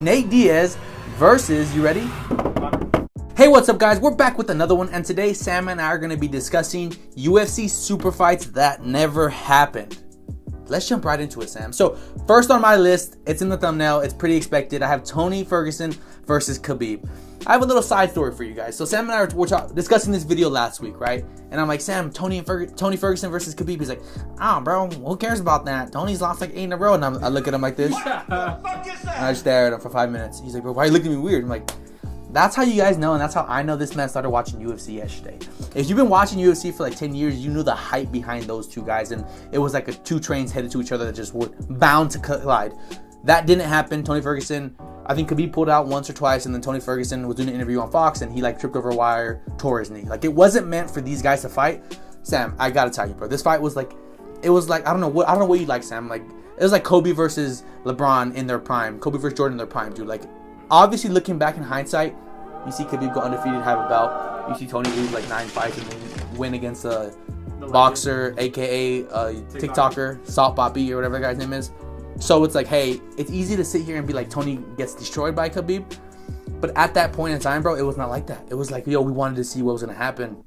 Nate Diaz versus, you ready? Hey, what's up guys? We're back with another one, and today Sam and I are going to be discussing UFC super fights that never happened. Let's jump right into it, Sam. So first on my list, it's in the thumbnail, it's pretty expected. I have Tony Ferguson versus Khabib. I have a little side story for you guys. So Sam and I were discussing this video last week, right? And I'm like, Sam, Tony Ferguson versus Khabib. He's like, bro, who cares about that? Tony's lost like 8 in a row. And I look at him like this. And I stare at him for 5 minutes. He's like, bro, why are you looking at me weird? I'm like, that's how you guys know, and that's how I know this man started watching UFC yesterday. If you've been watching UFC for like 10 years, you knew the hype behind those two guys, and it was like two trains headed to each other that just were bound to collide. That didn't happen. Tony Ferguson, I think Khabib pulled out once or twice, and then Tony Ferguson was doing an interview on Fox, and he like tripped over a wire, tore his knee. Like, it wasn't meant for these guys to fight. Sam, I gotta tell you, bro, this fight was like, it was like, I don't know what you like, Sam. Like, it was like Kobe versus LeBron in their prime, Kobe versus Jordan in their prime, dude. Like, obviously looking back in hindsight, you see Khabib go undefeated, have a belt. You see Tony lose like 9 fights and then win against a boxer, aka TikToker, Salt Poppy or whatever the guy's name is. So it's like, hey, it's easy to sit here and be like, Tony gets destroyed by Khabib. But at that point in time, bro, it was not like that. It was like, yo, we wanted to see what was going to happen.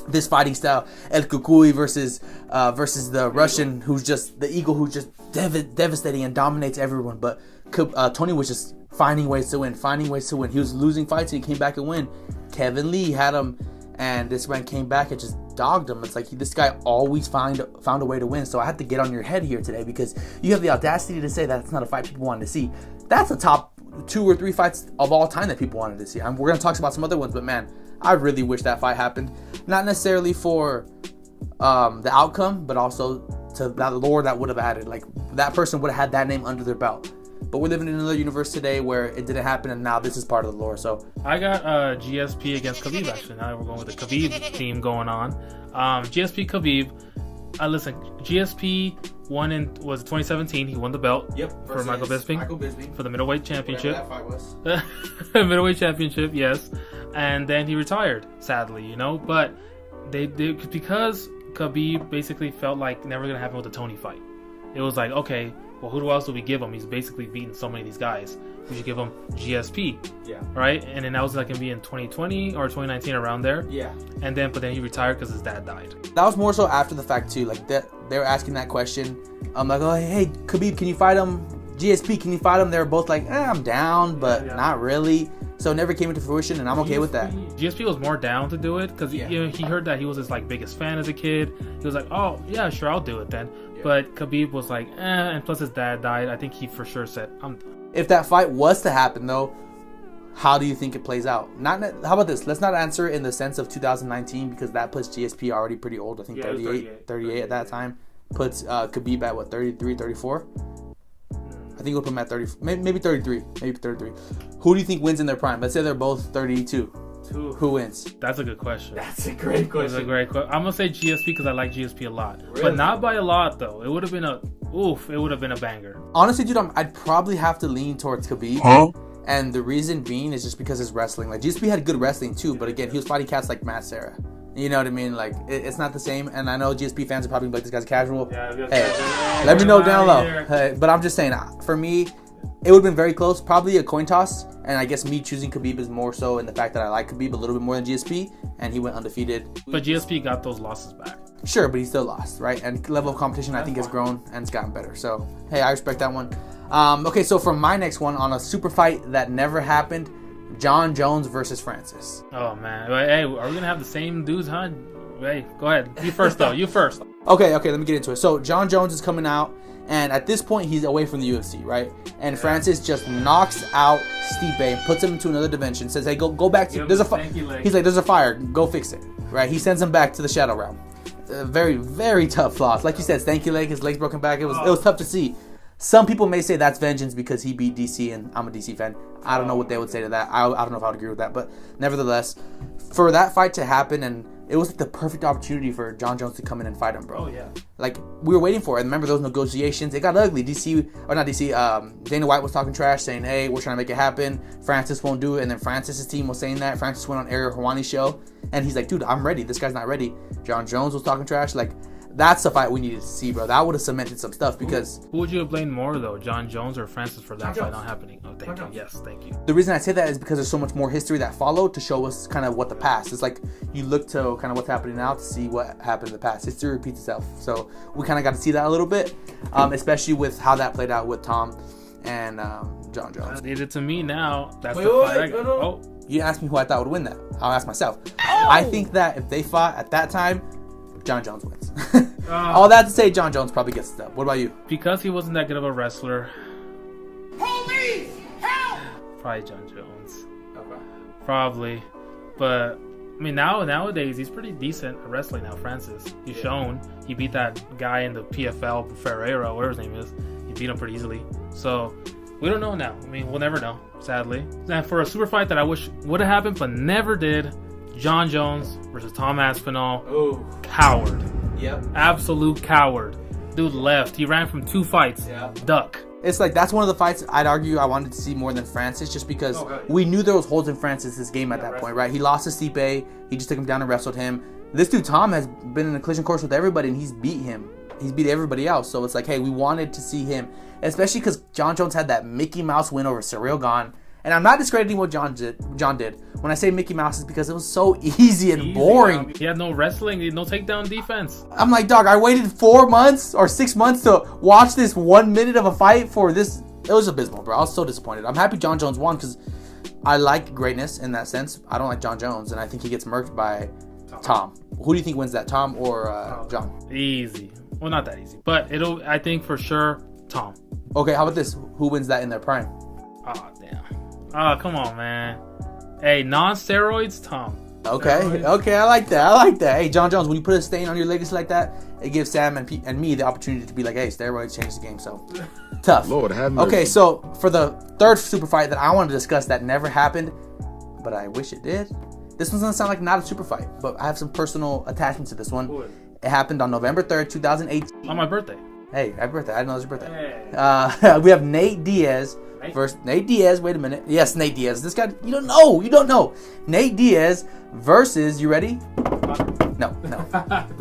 This fighting style, El Kukui versus the Russian, who's just the Eagle, who's just devastating and dominates everyone. But Tony was just finding ways to win. He was losing fights and he came back and win. Kevin Lee had him, and this man came back and just dogged him. It's like, this guy always found a way to win. So I had to get on your head here today, because you have the audacity to say that's not a fight people wanted to see. That's the top 2 or 3 fights of all time that people wanted to see. We're going to talk about some other ones, but man, I really wish that fight happened. Not necessarily for the outcome, but also to that lore that would have added. Like, that person would have had that name under their belt. But we're living in another universe today where it didn't happen, and now this is part of the lore. So I got GSP against Khabib, actually. Now we're going with the Khabib theme going on. GSP Khabib. Listen, GSP won was 2017. He won the belt. Yep. For Michael Bisping for the middleweight championship. Whatever that fight was. Middleweight championship, yes. And then he retired, sadly, you know. But they because Khabib basically felt like never gonna happen with the Tony fight. It was like, okay, well, who else do we give him? He's basically beaten so many of these guys. We should give him GSP. Yeah. Right? And then that was like going to be in 2020 or 2019, around there. Yeah. But then he retired because his dad died. That was more so after the fact too. Like, they were asking that question. I'm like, oh, hey, Khabib, can you fight him? GSP, can you fight him? They were both like, I'm down, but not really. So it never came into fruition, and I'm okay with that. GSP was more down to do it because he heard that he was his like biggest fan as a kid. He was like, oh yeah, sure, I'll do it then. Yeah. But Khabib was like, and plus his dad died. I think he for sure said, I'm done. If that fight was to happen though, how do you think it plays out? How about this? Let's not answer it in the sense of 2019, because that puts GSP already pretty old. I think 38 at that time. Puts Khabib at what, 33, 34? I think we'll put him at 30, maybe 33. Who do you think wins in their prime? Let's say they're both 32. Who wins? That's a good question. That's a great question. I'm gonna say GSP because I like GSP a lot, really? But not by a lot though. It would have been a banger. Honestly, dude, I'd probably have to lean towards Khabib. And the reason being is just because his wrestling. Like, GSP had good wrestling too, but again, he was fighting cats like Matt Serra. You know what I mean? Like, it's not the same. And I know GSP fans are probably like, this guy's casual. Hey, let me know down low. Hey, but I'm just saying, for me, it would have been very close. Probably a coin toss. And I guess me choosing Khabib is more so in the fact that I like Khabib a little bit more than GSP. And he went undefeated. But GSP got those losses back. Sure, but he still lost, right? And level of competition, I think, has grown and it's gotten better. So, hey, I respect that one. Okay, so for my next one, on a super fight that never happened, Jon Jones versus Francis. Oh, man. Hey, are we going to have the same dudes, huh? Hey, go ahead. You first, though. You first. Okay, let me get into it. So, Jon Jones is coming out, and at this point, he's away from the UFC, right? And Francis just knocks out Stipe and puts him into another dimension, says, hey, go back to... There's a fire. He's like, there's a fire. Go fix it, right? He sends him back to the Shadow Realm. Very, very tough loss. Like you said, stanky leg, his legs broken back. It was tough to see. Some people may say that's vengeance because he beat DC, and I'm a DC fan. I don't know what they would say to that. I don't know if I would agree with that. But nevertheless, for that fight to happen, and it was like the perfect opportunity for Jon Jones to come in and fight him, bro. Oh, yeah. Like, we were waiting for it. And remember those negotiations? It got ugly. Dana White was talking trash, saying, hey, we're trying to make it happen. Francis won't do it. And then Francis' team was saying that. Francis went on Ariel Helwani's show. And he's like, dude, I'm ready. This guy's not ready. Jon Jones was talking trash. Like, That's the fight we needed to see, bro. That would have cemented some stuff because... Who would you have blamed more, though? John Jones or Francis for that fight not happening? Oh, thank you. Yes, thank you. The reason I say that is because there's so much more history that followed to show us kind of what the past. It's like you look to kind of what's happening now to see what happened in the past. History repeats itself. So we kind of got to see that a little bit, especially with how that played out with Tom and John Jones. To me now, that's the fight. Oh. You asked me who I thought would win that. I'll ask myself. I think that if they fought at that time, John Jones wins. All that to say, John Jones probably gets the dub. What about you? Because he wasn't that good of a wrestler. Police! Help! Probably John Jones. Okay. Probably. But, I mean, nowadays, he's pretty decent at wrestling now, Francis. He's shown. He beat that guy in the PFL, Ferreira, whatever his name is. He beat him pretty easily. So, we don't know now. I mean, we'll never know, sadly. And for a super fight that I wish would have happened but never did, John Jones versus Tom Aspinall. Oh. Coward. Yep. Absolute coward. Dude left. He ran from 2 fights. Yeah. Duck. It's like that's one of the fights I'd argue I wanted to see more than Francis, just because we knew there was holes in Francis's game at that point, right? He lost to Stipe. He just took him down and wrestled him. This dude Tom has been in a collision course with everybody, and he's beat him. He's beat everybody else. So it's like, hey, we wanted to see him, especially because John Jones had that Mickey Mouse win over Surreal Gone. And I'm not discrediting what John did. When I say Mickey Mouse, it's because it was so easy and boring. He had no wrestling, he had no takedown defense. I'm like, dog, I waited 4 months or 6 months to watch this 1 minute of a fight for this. It was abysmal, bro. I was so disappointed. I'm happy John Jones won because I like greatness in that sense. I don't like John Jones, and I think he gets murked by Tom. Who do you think wins that, Tom or John? Easy. Well, not that easy, but I think for sure, Tom. Okay, how about this? Who wins that in their prime? Oh, damn. Oh, come on, man. Hey, non-steroids, Tom. Okay, I like that. Hey, John Jones, when you put a stain on your legacy like that, it gives Sam and me the opportunity to be like, hey, steroids changed the game, so tough. Lord have mercy. Okay, so for the third super fight that I wanted to discuss that never happened, but I wish it did. This one's gonna sound like not a super fight, but I have some personal attachment to this one. It happened on November 3rd, 2008. On my birthday. Hey, happy birthday. I didn't know it was your birthday. Hey. We have Nate Diaz versus Nate Diaz. Wait a minute. Yes, Nate Diaz. This guy, you don't know. Nate Diaz versus, you ready? No.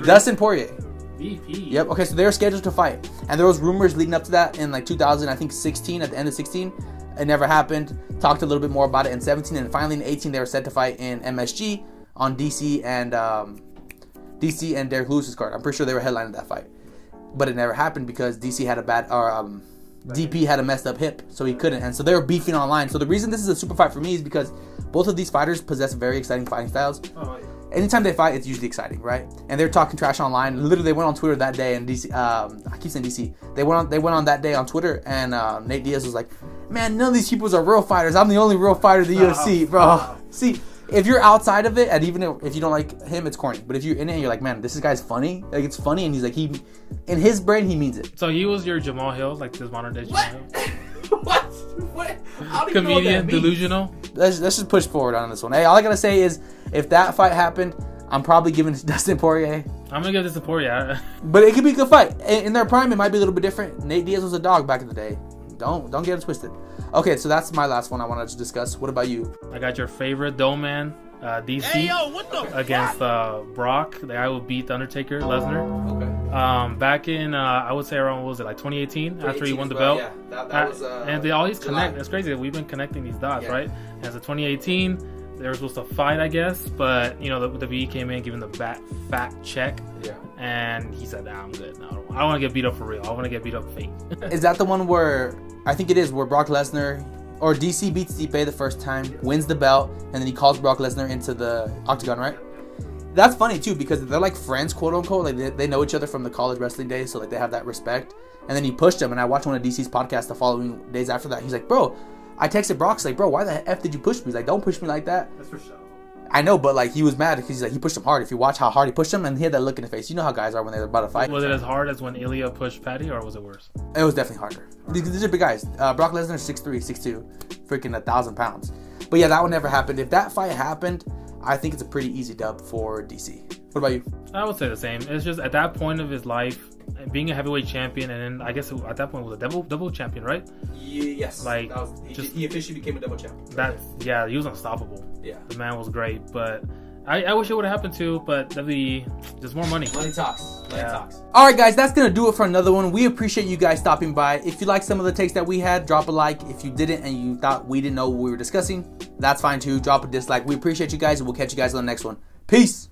Dustin Poirier. VP. Yep. Okay, so they were scheduled to fight. And there was rumors leading up to that in like 2016, at the end of 16. It never happened. Talked a little bit more about it in 17. And finally in 18, they were set to fight in MSG on DC and Derek Lewis's card. I'm pretty sure they were headlining that fight. But it never happened because DC had a bad, DP had a messed up hip, so he couldn't. And so they were beefing online. So the reason this is a super fight for me is because both of these fighters possess very exciting fighting styles. Oh, yeah. Anytime they fight, it's usually exciting, right? And they're talking trash online. Literally, they went on Twitter that day, and DC, I keep saying DC. They went on that day on Twitter, and Nate Diaz was like, "Man, none of these people are real fighters. I'm the only real fighter in the UFC, bro." See, if you're outside of it, and even if you don't like him, it's corny. But if you're in it, and you're like, "Man, this guy's funny." Like, it's funny, and he's like, in his brain, he means it. So he was your Jamal Hill, like this modern day Jamal Hill. What? Comedian, delusional. Let's just push forward on this one. Hey, all I gotta say is, if that fight happened, I'm probably giving it to Dustin Poirier. I'm gonna give this to Poirier. But it could be a good fight. In their prime, it might be a little bit different. Nate Diaz was a dog back in the day. Don't get it twisted. Okay, so that's my last one I wanted to discuss. What about you? I got your favorite Doe man, DC, Hey, yo, what the against Brock, the guy who beat the Undertaker, Lesnar. Okay. Back in I would say around, what was it, like 2018 after he won the belt. Yeah, that was. And they always July. connect. It's crazy that we've been connecting these dots, Yeah. right? As of 2018, they were supposed to fight, I guess, but you know the WWE came in giving the fat check, Yeah. and he said, "Nah, I'm good. No, I don't want to get beat up for real. I want to get beat up fake." Is that the one where I think it is where Brock Lesnar or DC beats Stipe the first time, wins the belt, and then he calls Brock Lesnar into the octagon, right? That's funny too because they're like friends, quote unquote. Like they know each other from the college wrestling days, so like they have that respect. And then he pushed him, and I watched one of DC's podcasts the following days after that. He's like, "Bro," I texted Brock, he's like, "Bro, why the F did you push me?" He's like, "Don't push me like that." That's for sure. I know, but like he was mad because he's like, he pushed him hard. If you watch how hard he pushed him, and he had that look in his face. You know how guys are when they're about to fight. Was it as hard as when Ilya pushed Patty, or was it worse? It was definitely harder. These are big guys. Brock Lesnar 6'3", 6'2", freaking 1,000 pounds. But yeah, that one never happened. If that fight happened, I think it's a pretty easy dub for DC. What about you? I would say the same. It's just at that point of his life, being a heavyweight champion, and then I guess at that point was a double champion, right? Yes. Like, he officially became a double champion. That, yeah, he was unstoppable. Yeah. The man was great, but I wish it would have happened too, but just more money. Money talks. Money Yeah. talks. All right, guys, that's gonna do it for another one. We appreciate you guys stopping by. If you like some of the takes that we had, drop a like. If you didn't and you thought we didn't know what we were discussing, that's fine too. Drop a dislike. We appreciate you guys, and we'll catch you guys on the next one. Peace.